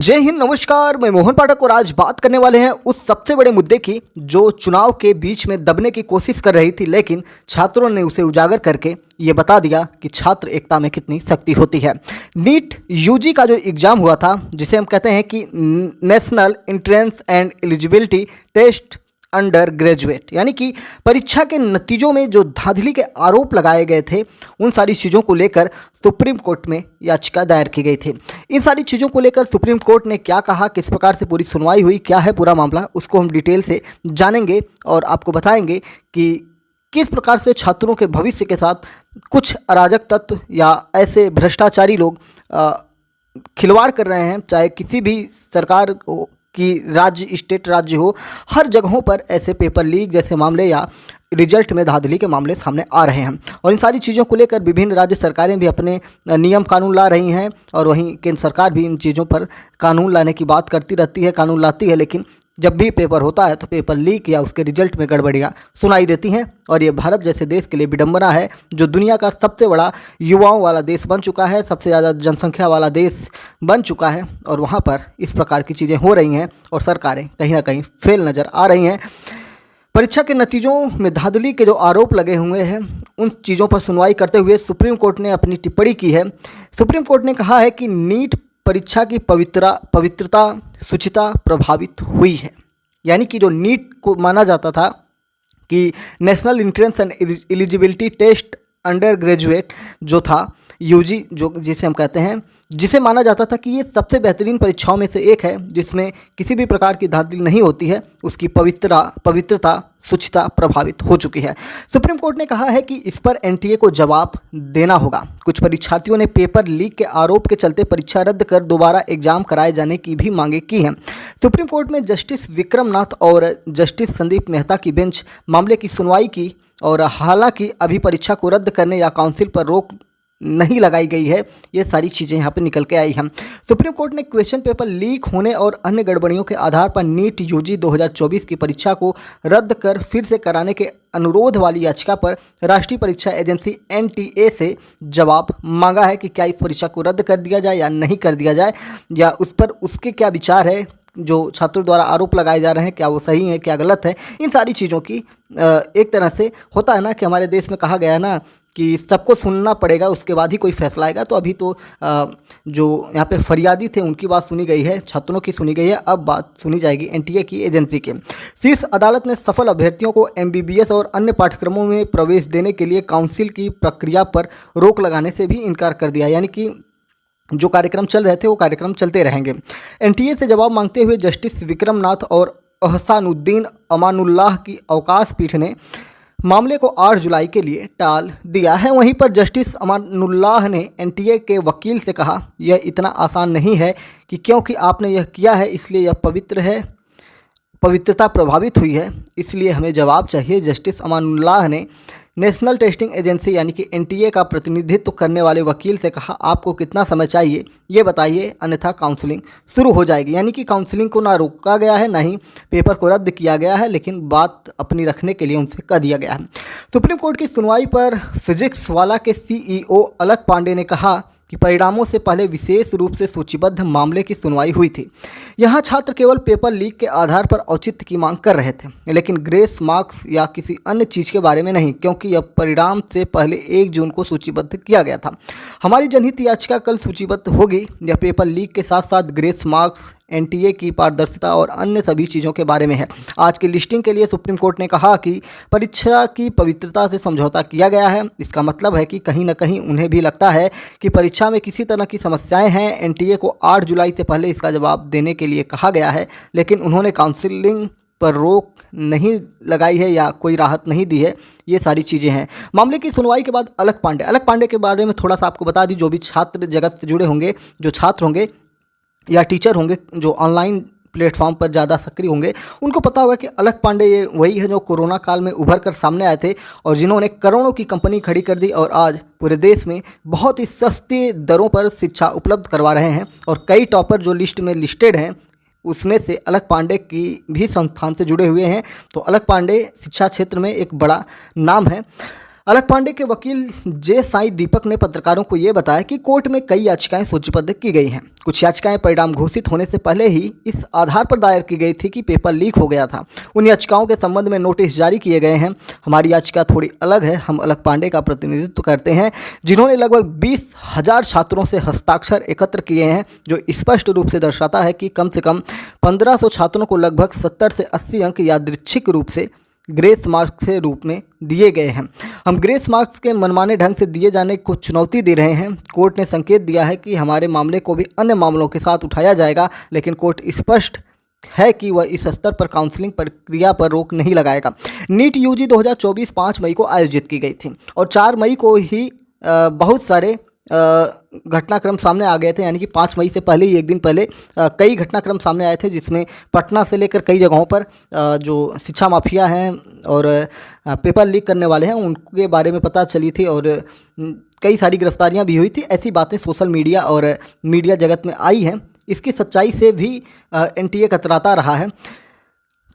जय हिंद, नमस्कार। मैं मोहन पाठक और आज बात करने वाले हैं उस सबसे बड़े मुद्दे की जो चुनाव के बीच में दबने की कोशिश कर रही थी, लेकिन छात्रों ने उसे उजागर करके ये बता दिया कि छात्र एकता में कितनी शक्ति होती है। नीट यूजी का जो एग्ज़ाम हुआ था, जिसे हम कहते हैं कि national entrance and eligibility test undergraduate, यानी कि परीक्षा के नतीजों में जो धांधली के आरोप लगाए गए थे, उन सारी चीज़ों को लेकर सुप्रीम कोर्ट में याचिका दायर की गई थी। इन सारी चीज़ों को लेकर सुप्रीम कोर्ट ने क्या कहा, किस प्रकार से पूरी सुनवाई हुई, क्या है पूरा मामला, उसको हम डिटेल से जानेंगे और आपको बताएंगे कि किस प्रकार से छात्रों के भविष्य के साथ कुछ अराजक तत्व या ऐसे भ्रष्टाचारी लोग खिलवाड़ कर रहे हैं। चाहे किसी भी सरकार कि राज्य, स्टेट, राज्य हो, हर जगहों पर ऐसे पेपर लीक जैसे मामले या रिजल्ट में धांधली के मामले सामने आ रहे हैं। और इन सारी चीज़ों को लेकर विभिन्न राज्य सरकारें भी अपने नियम कानून ला रही हैं और वहीं केंद्र सरकार भी इन चीज़ों पर कानून लाने की बात करती रहती है, कानून लाती है, लेकिन जब भी पेपर होता है तो पेपर लीक या उसके रिजल्ट में गड़बड़ियाँ सुनाई देती हैं। और ये भारत जैसे देश के लिए विडंबना है, जो दुनिया का सबसे बड़ा युवाओं वाला देश बन चुका है, सबसे ज़्यादा जनसंख्या वाला देश बन चुका है, और वहाँ पर इस प्रकार की चीज़ें हो रही हैं और सरकारें कहीं ना कहीं फेल नज़र आ रही हैं। परीक्षा के नतीजों में धांधली के जो आरोप लगे हुए हैं, उन चीज़ों पर सुनवाई करते हुए सुप्रीम कोर्ट ने अपनी टिप्पणी की है। सुप्रीम कोर्ट ने कहा है कि नीट परीक्षा की पवित्रता, शुचिता प्रभावित हुई है। यानी कि जो नीट को माना जाता था कि national entrance and eligibility test undergraduate जो था, यूजी जो जिसे हम कहते हैं, जिसे माना जाता था कि ये सबसे बेहतरीन परीक्षाओं में से एक है जिसमें किसी भी प्रकार की धांधली नहीं होती है, उसकी पवित्रता, शुचिता प्रभावित हो चुकी है। सुप्रीम कोर्ट ने कहा है कि इस पर एनटीए को जवाब देना होगा। कुछ परीक्षार्थियों ने पेपर लीक के आरोप के चलते परीक्षा रद्द कर दोबारा एग्जाम कराए जाने की भी मांगे की हैं। सुप्रीम कोर्ट में जस्टिस विक्रम नाथ और जस्टिस संदीप मेहता की बेंच मामले की सुनवाई की, और हालांकि अभी परीक्षा को रद्द करने या काउंसिल पर रोक नहीं लगाई गई है, ये सारी चीज़ें यहाँ पे निकल के आई हैं। सुप्रीम कोर्ट ने क्वेश्चन पेपर लीक होने और अन्य गड़बड़ियों के आधार पर नीट यूजी 2024 की परीक्षा को रद्द कर फिर से कराने के अनुरोध वाली याचिका पर राष्ट्रीय परीक्षा एजेंसी एनटीए से जवाब मांगा है कि क्या इस परीक्षा को रद्द कर दिया जाए या नहीं कर दिया जाए, या उस पर उसके क्या विचार है, जो छात्रों द्वारा आरोप लगाए जा रहे हैं क्या वो सही है, क्या गलत है। इन सारी चीज़ों की एक तरह से होता है ना कि हमारे देश में कहा गया है ना कि सबको सुनना पड़ेगा, उसके बाद ही कोई फैसला आएगा। तो अभी तो जो यहाँ पे फरियादी थे उनकी बात सुनी गई है, छात्रों की सुनी गई है, अब बात सुनी जाएगी एनटीए की एजेंसी के। शीर्ष अदालत ने सफल अभ्यर्थियों को एमबीबीएस और अन्य पाठ्यक्रमों में प्रवेश देने के लिए काउंसिल की प्रक्रिया पर रोक लगाने से भी इनकार कर दिया, यानी कि जो कार्यक्रम चल रहे थे वो कार्यक्रम चलते रहेंगे। एनटीए से जवाब मांगते हुए जस्टिस विक्रम नाथ और अहसानुद्दीन अमानुल्लाह की अवकाश पीठ ने मामले को 8 जुलाई के लिए टाल दिया है। वहीं पर जस्टिस अमानुल्लाह ने एनटीए के वकील से कहा, यह इतना आसान नहीं है कि क्योंकि आपने यह किया है इसलिए यह पवित्र है, पवित्रता प्रभावित हुई है, इसलिए हमें जवाब चाहिए। जस्टिस अमानुल्लाह ने नेशनल टेस्टिंग एजेंसी यानी कि एनटीए का प्रतिनिधित्व करने वाले वकील से कहा, आपको कितना समय चाहिए ये बताइए, अन्यथा काउंसलिंग शुरू हो जाएगी। यानी कि काउंसलिंग को ना रोका गया है, ना ही पेपर को रद्द किया गया है, लेकिन बात अपनी रखने के लिए उनसे कह दिया गया है। सुप्रीम कोर्ट की सुनवाई पर फिजिक्स वाला के सीईओ अलक पांडे ने कहा कि परिणामों से पहले विशेष रूप से सूचीबद्ध मामले की सुनवाई हुई थी। यहाँ छात्र केवल पेपर लीक के आधार पर औचित्य की मांग कर रहे थे, लेकिन ग्रेस मार्क्स या किसी अन्य चीज़ के बारे में नहीं, क्योंकि यह परिणाम से पहले 1 जून को सूचीबद्ध किया गया था। हमारी जनहित याचिका कल सूचीबद्ध होगी। यह पेपर लीक के साथ साथ ग्रेस मार्क्स, एनटीए की पारदर्शिता और अन्य सभी चीज़ों के बारे में है। आज की लिस्टिंग के लिए सुप्रीम कोर्ट ने कहा कि परीक्षा की पवित्रता से समझौता किया गया है। इसका मतलब है कि कहीं ना कहीं उन्हें भी लगता है कि परीक्षा में किसी तरह की समस्याएं हैं। एनटीए को 8 जुलाई से पहले इसका जवाब देने के लिए कहा गया है, लेकिन उन्होंने काउंसलिंग पर रोक नहीं लगाई है या कोई राहत नहीं दी है। ये सारी चीज़ें हैं। मामले की सुनवाई के बाद अलक पांडे के बारे में थोड़ा सा आपको बता दी, जो भी छात्र जगत से जुड़े होंगे, जो छात्र होंगे या टीचर होंगे जो ऑनलाइन प्लेटफॉर्म पर ज़्यादा सक्रिय होंगे, उनको पता होगा कि अलक पांडे ये वही है जो कोरोना काल में उभर कर सामने आए थे और जिन्होंने करोड़ों की कंपनी खड़ी कर दी और आज पूरे देश में बहुत ही सस्ती दरों पर शिक्षा उपलब्ध करवा रहे हैं। और कई टॉपर जो लिस्ट में लिस्टेड हैं उसमें से अलक पांडे की भी संस्थान से जुड़े हुए हैं। तो अलक पांडे शिक्षा क्षेत्र में एक बड़ा नाम है। अलक पांडे के वकील जे साई दीपक ने पत्रकारों को यह बताया कि कोर्ट में कई याचिकाएं सूचीबद्ध की गई हैं। कुछ याचिकाएं परिणाम घोषित होने से पहले ही इस आधार पर दायर की गई थी कि पेपर लीक हो गया था। उन याचिकाओं के संबंध में नोटिस जारी किए गए हैं। हमारी याचिका थोड़ी अलग है। हम अलक पांडे का प्रतिनिधित्व करते हैं, जिन्होंने लगभग 20,000 छात्रों से हस्ताक्षर एकत्र किए हैं, जो स्पष्ट रूप से दर्शाता है कि कम से कम 1500 छात्रों को लगभग 70 से 80 अंक यादृच्छिक रूप से ग्रेस मार्क्स के रूप में दिए गए हैं। हम ग्रेस मार्क्स के मनमाने ढंग से दिए जाने को चुनौती दे रहे हैं। कोर्ट ने संकेत दिया है कि हमारे मामले को भी अन्य मामलों के साथ उठाया जाएगा, लेकिन कोर्ट स्पष्ट है कि वह इस स्तर पर काउंसलिंग प्रक्रिया पर रोक नहीं लगाएगा। नीट यूजी 2024 5 मई को आयोजित की गई थी और 4 मई को ही बहुत सारे घटनाक्रम सामने आ गए थे, यानी कि 5 मई से पहले ही एक दिन पहले कई घटनाक्रम सामने आए थे, जिसमें पटना से लेकर कई जगहों पर जो शिक्षा माफिया हैं और पेपर लीक करने वाले हैं उनके बारे में पता चली थी और कई सारी गिरफ्तारियां भी हुई थी। ऐसी बातें सोशल मीडिया और मीडिया जगत में आई हैं। इसकी सच्चाई से भी एनटीए कतराता रहा है।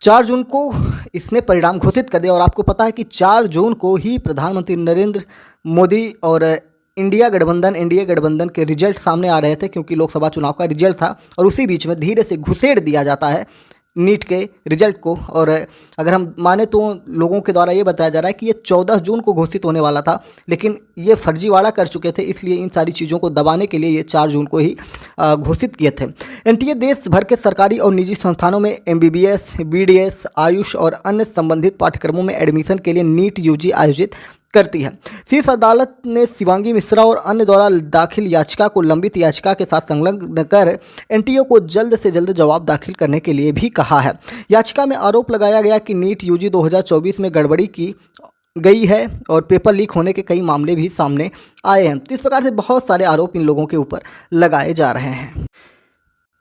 4 जून को इसने परिणाम घोषित कर दिया और आपको पता है कि 4 जून को ही प्रधानमंत्री नरेंद्र मोदी और एनडीए गठबंधन के रिजल्ट सामने आ रहे थे, क्योंकि लोकसभा चुनाव का रिजल्ट था और उसी बीच में धीरे से घुसेड़ दिया जाता है नीट के रिजल्ट को। और अगर हम माने तो लोगों के द्वारा ये बताया जा रहा है कि ये 14 जून को घोषित होने वाला था, लेकिन ये फर्जीवाड़ा कर चुके थे, इसलिए इन सारी चीज़ों को दबाने के लिए ये 4 जून को ही घोषित किए थे। एनटीए देश भर के सरकारी और निजी संस्थानों में एमबीबीएस, बीडीएस, आयुष और अन्य संबंधित पाठ्यक्रमों में एडमिशन के लिए नीट यूजी आयोजित करती है। शीर्ष अदालत ने शिवांगी मिश्रा और अन्य द्वारा दाखिल याचिका को लंबित याचिका के साथ संलग्न कर एनटीए को जल्द से जल्द जवाब दाखिल करने के लिए भी कहा है। याचिका में आरोप लगाया गया कि नीट यूजी 2024 में गड़बड़ी की गई है और पेपर लीक होने के कई मामले भी सामने आए हैं। तो इस प्रकार से बहुत सारे आरोप इन लोगों के ऊपर लगाए जा रहे हैं।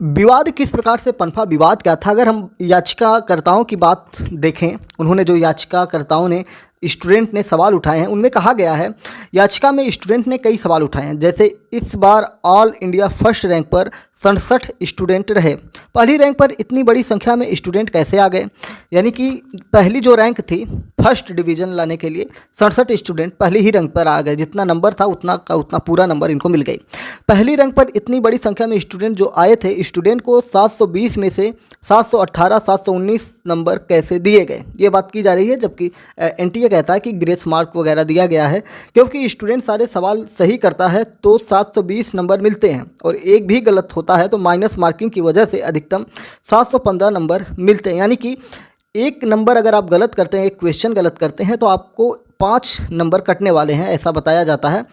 विवाद किस प्रकार से पनपा, विवाद क्या था? अगर हम याचिकाकर्ताओं की बात देखें, उन्होंने जो याचिकाकर्ताओं ने स्टूडेंट ने सवाल उठाए हैं, उनमें कहा गया है, याचिका में स्टूडेंट ने कई सवाल उठाए हैं, जैसे इस बार ऑल इंडिया फर्स्ट रैंक पर 67 स्टूडेंट रहे। पहली रैंक पर इतनी बड़ी संख्या में स्टूडेंट कैसे आ गए? यानी कि पहली जो रैंक थी फर्स्ट डिवीज़न लाने के लिए 67 स्टूडेंट पहली ही रैंक पर आ गए। जितना नंबर था उतना का उतना पूरा नंबर इनको मिल गई। पहली रैंक पर इतनी बड़ी संख्या में स्टूडेंट जो आए थे, स्टूडेंट को 720 में से 718, 719 नंबर कैसे दिए गए, ये बात की जा रही है। जबकि एनटीए कहता है कि ग्रेस मार्क वगैरह दिया गया है, क्योंकि स्टूडेंट सारे सवाल सही करता है तो 720 नंबर मिलते हैं और एक भी गलत होता है तो माइनस मार्किंग की वजह से अधिकतम 715 नंबर मिलते हैं। यानी कि एक नंबर अगर आप गलत करते हैं, एक क्वेश्चन गलत करते हैं, तो आपको 5 नंबर कटने वाले हैं, ऐसा बताया जाता है।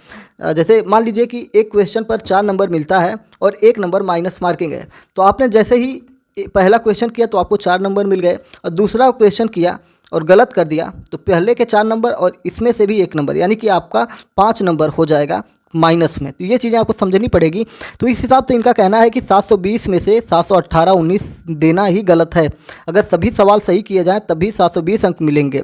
जैसे मान लीजिए कि एक क्वेश्चन पर 4 नंबर मिलता है और 1 नंबर माइनस मार्किंग है, तो आपने जैसे ही पहला क्वेश्चन किया तो आपको 4 नंबर मिल गए और दूसरा क्वेश्चन किया और गलत कर दिया तो पहले के 4 नंबर और इसमें से भी 1 नंबर, यानी कि आपका 5 नंबर हो जाएगा माइनस में। तो ये चीज़ें आपको समझनी पड़ेगी। तो इस हिसाब से इनका कहना है कि 720 में से 718, 19 देना ही गलत है। अगर सभी सवाल सही किए जाएं तभी 720 अंक मिलेंगे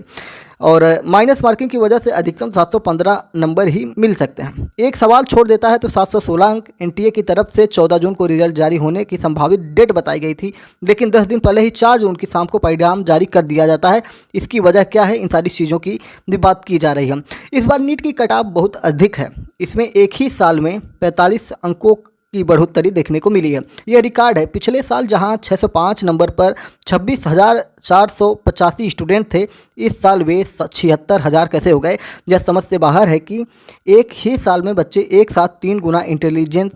और माइनस मार्किंग की वजह से अधिकतम 715 नंबर ही मिल सकते हैं। एक सवाल छोड़ देता है तो 716 अंक। एनटीए की तरफ से 14 जून को रिजल्ट जारी होने की संभावित डेट बताई गई थी, लेकिन 10 दिन पहले ही 4 जून की शाम को परिणाम जारी कर दिया जाता है। इसकी वजह क्या है, इन सारी चीज़ों की भी बात की जा रही है। इस बार नीट की कट ऑफ बहुत अधिक है। इसमें एक ही साल में 45 अंकों की बढ़ोतरी देखने को मिली है। यह रिकॉर्ड है। पिछले साल जहां 605 नंबर पर 26,485 स्टूडेंट थे, इस साल वे 76,000 कैसे हो गए? यह समझ से बाहर है कि एक ही साल में बच्चे एक साथ 3 गुना इंटेलिजेंस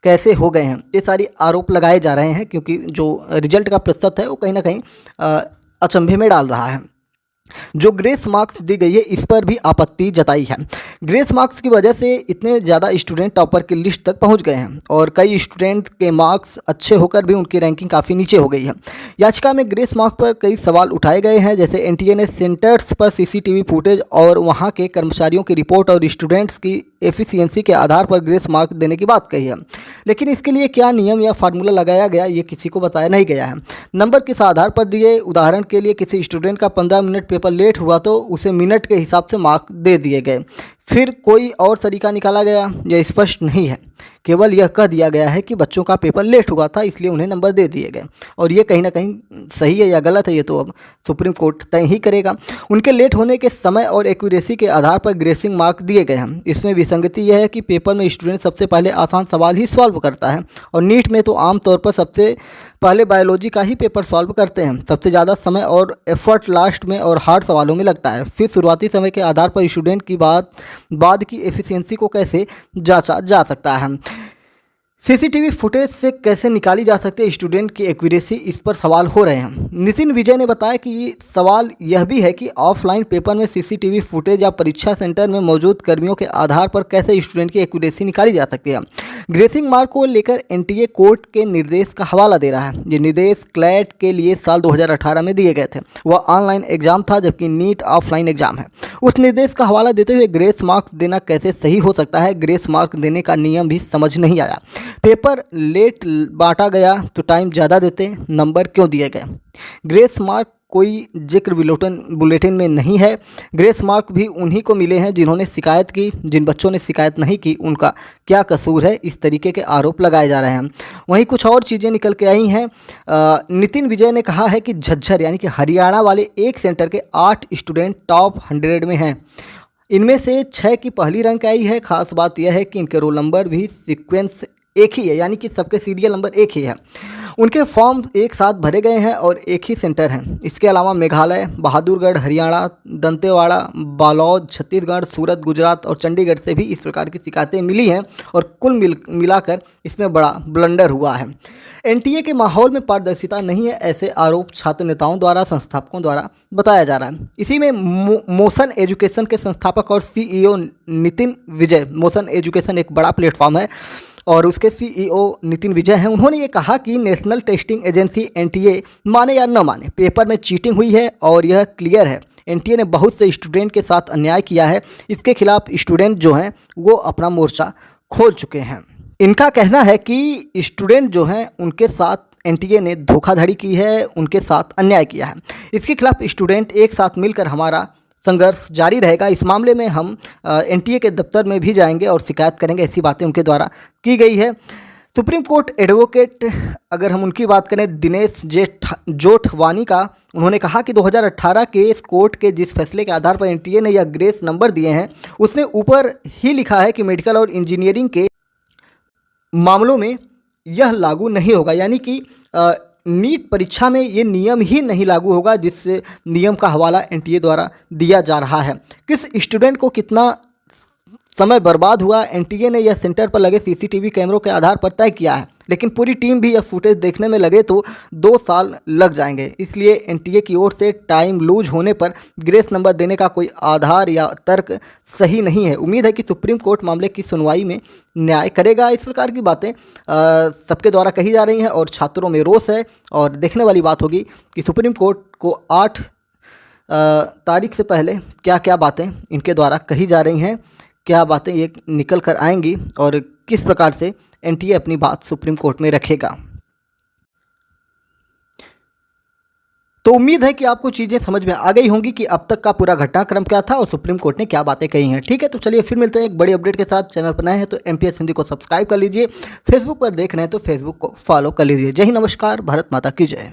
कैसे हो गए हैं। ये सारी आरोप लगाए जा रहे हैं, क्योंकि जो रिजल्ट का प्रतिशत है वो कहीं ना कहीं अचंभे में डाल रहा है। जो ग्रेस मार्क्स दी गई है इस पर भी आपत्ति जताई है। ग्रेस मार्क्स की वजह से इतने ज़्यादा स्टूडेंट टॉपर की लिस्ट तक पहुंच गए हैं और कई स्टूडेंट के मार्क्स अच्छे होकर भी उनकी रैंकिंग काफ़ी नीचे हो गई है। याचिका में ग्रेस मार्क्स पर कई सवाल उठाए गए हैं, जैसे एनटीए ने सेंटर्स पर सीसीटीवी फुटेज और वहां के कर्मचारियों की रिपोर्ट और स्टूडेंट्स की एफिशिएंसी के आधार पर ग्रेस मार्क देने की बात कही है, लेकिन इसके लिए क्या नियम या फार्मूला लगाया गया ये किसी को बताया नहीं गया है। नंबर किस आधार पर दिए? उदाहरण के लिए किसी स्टूडेंट का 15 मिनट पेपर लेट हुआ तो उसे मिनट के हिसाब से मार्क दे दिए गए। फिर कोई और तरीका निकाला गया, यह स्पष्ट नहीं है। केवल यह कह दिया गया है कि बच्चों का पेपर लेट हुआ था इसलिए उन्हें नंबर दे दिए गए, और ये कहीं ना कहीं सही है या गलत है ये तो अब सुप्रीम कोर्ट तय ही करेगा। उनके लेट होने के समय और एक्यूरेसी के आधार पर ग्रेसिंग मार्क दिए गए हैं। इसमें विसंगति यह है कि पेपर में स्टूडेंट सबसे पहले आसान सवाल ही सॉल्व करता है, और नीट में तो आमतौर पर सबसे पहले बायोलॉजी का ही पेपर सॉल्व करते हैं। सबसे ज़्यादा समय और एफर्ट लास्ट में और हार्ड सवालों में लगता है। फिर शुरुआती समय के आधार पर स्टूडेंट की बाद की एफिशिएंसी को कैसे जांचा जा सकता है। सीसीटीवी फुटेज से कैसे निकाली जा सकती है स्टूडेंट की एक्यूरेसी, इस पर सवाल हो रहे हैं। नितिन विजय ने बताया कि सवाल यह भी है कि ऑफलाइन पेपर में सीसीटीवी फुटेज या परीक्षा सेंटर में मौजूद कर्मियों के आधार पर कैसे स्टूडेंट की एक्यूरेसी निकाली जा सकती है। ग्रेसिंग मार्क को लेकर एनटीए कोर्ट के निर्देश का हवाला दे रहा है। ये निर्देश क्लैट के लिए साल 2018 में दिए गए थे। वह ऑनलाइन एग्जाम था जबकि नीट ऑफलाइन एग्जाम है। उस निर्देश का हवाला देते हुए ग्रेस मार्क्स देना कैसे सही हो सकता है, ग्रेस मार्क देने का नियम भी समझ नहीं आया। पेपर लेट बांटा गया तो टाइम ज़्यादा देते, नंबर क्यों दिए गए। ग्रेस मार्क कोई जिक्र बुलेटिन में नहीं है। ग्रेस मार्क भी उन्हीं को मिले हैं जिन्होंने शिकायत की। जिन बच्चों ने शिकायत नहीं की उनका क्या कसूर है, इस तरीके के आरोप लगाए जा रहे हैं। वहीं कुछ और चीज़ें निकल के आई हैं। नितिन विजय ने कहा है कि झज्जर यानी कि हरियाणा वाले एक सेंटर के 8 स्टूडेंट टॉप 100 में हैं। इनमें से 6 की पहली रैंक आई है। खास बात यह है कि इनके रोल नंबर भी सीक्वेंस एक ही है, यानी कि सबके सीरियल नंबर एक ही है। उनके फॉर्म एक साथ भरे गए हैं और एक ही सेंटर है। इसके अलावा मेघालय, बहादुरगढ़ हरियाणा, दंतेवाड़ा, बालोद छत्तीसगढ़, सूरत गुजरात और चंडीगढ़ से भी इस प्रकार की शिकायतें मिली हैं, और कुल मिलाकर इसमें बड़ा ब्लंडर हुआ है। एनटीए के माहौल में पारदर्शिता नहीं है, ऐसे आरोप छात्र नेताओं द्वारा, संस्थापकों द्वारा बताया जा रहा है। इसी में मोशन एजुकेशन के संस्थापक और सीईओ नितिन विजय, मोशन एजुकेशन एक बड़ा प्लेटफॉर्म है और उसके सीईओ नितिन विजय हैं, उन्होंने ये कहा कि नेशनल टेस्टिंग एजेंसी एनटीए माने या न माने, पेपर में चीटिंग हुई है और यह क्लियर है। एनटीए ने बहुत से स्टूडेंट के साथ अन्याय किया है। इसके खिलाफ स्टूडेंट जो हैं वो अपना मोर्चा खोल चुके हैं। इनका कहना है कि स्टूडेंट जो हैं उनके साथ एनटीए ने धोखाधड़ी की है, उनके साथ अन्याय किया है। इसके खिलाफ स्टूडेंट एक साथ मिलकर हमारा संघर्ष जारी रहेगा। इस मामले में हम एनटीए के दफ्तर में भी जाएंगे और शिकायत करेंगे, ऐसी बातें उनके द्वारा की गई है। सुप्रीम कोर्ट एडवोकेट, अगर हम उनकी बात करें, दिनेश जोठवानी का, उन्होंने कहा कि 2018 के इस कोर्ट के जिस फैसले के आधार पर एनटीए ने यह ग्रेस नंबर दिए हैं उसमें ऊपर ही लिखा है कि मेडिकल और इंजीनियरिंग के मामलों में यह लागू नहीं होगा, यानी कि नीट परीक्षा में ये नियम ही नहीं लागू होगा जिस नियम का हवाला एनटीए द्वारा दिया जा रहा है। किस स्टूडेंट को कितना समय बर्बाद हुआ, एनटीए ने यह सेंटर पर लगे सीसीटीवी कैमरों के आधार पर तय किया है, लेकिन पूरी टीम भी यह फुटेज देखने में लगे तो 2 साल लग जाएंगे। इसलिए एनटीए की ओर से टाइम लूज होने पर ग्रेस नंबर देने का कोई आधार या तर्क सही नहीं है। उम्मीद है कि सुप्रीम कोर्ट मामले की सुनवाई में न्याय करेगा। इस प्रकार की बातें सबके द्वारा कही जा रही हैं और छात्रों में रोष है, और देखने वाली बात होगी कि सुप्रीम कोर्ट को 8 तारीख से पहले क्या क्या बातें इनके द्वारा कही जा रही हैं, क्या बातें ये निकल कर आएंगी और किस प्रकार से एनटीए अपनी बात सुप्रीम कोर्ट में रखेगा। तो उम्मीद है कि आपको चीज़ें समझ में आ गई होंगी कि अब तक का पूरा घटनाक्रम क्या था और सुप्रीम कोर्ट ने क्या बातें कही हैं। ठीक है, तो चलिए फिर मिलते हैं एक बड़ी अपडेट के साथ। चैनल पर नए हैं तो एमपीएस हिंदी को सब्सक्राइब कर लीजिए। फेसबुक पर देख रहे हैं तो फेसबुक को फॉलो कर लीजिए। जय हिंद, नमस्कार, भारत माता की जय।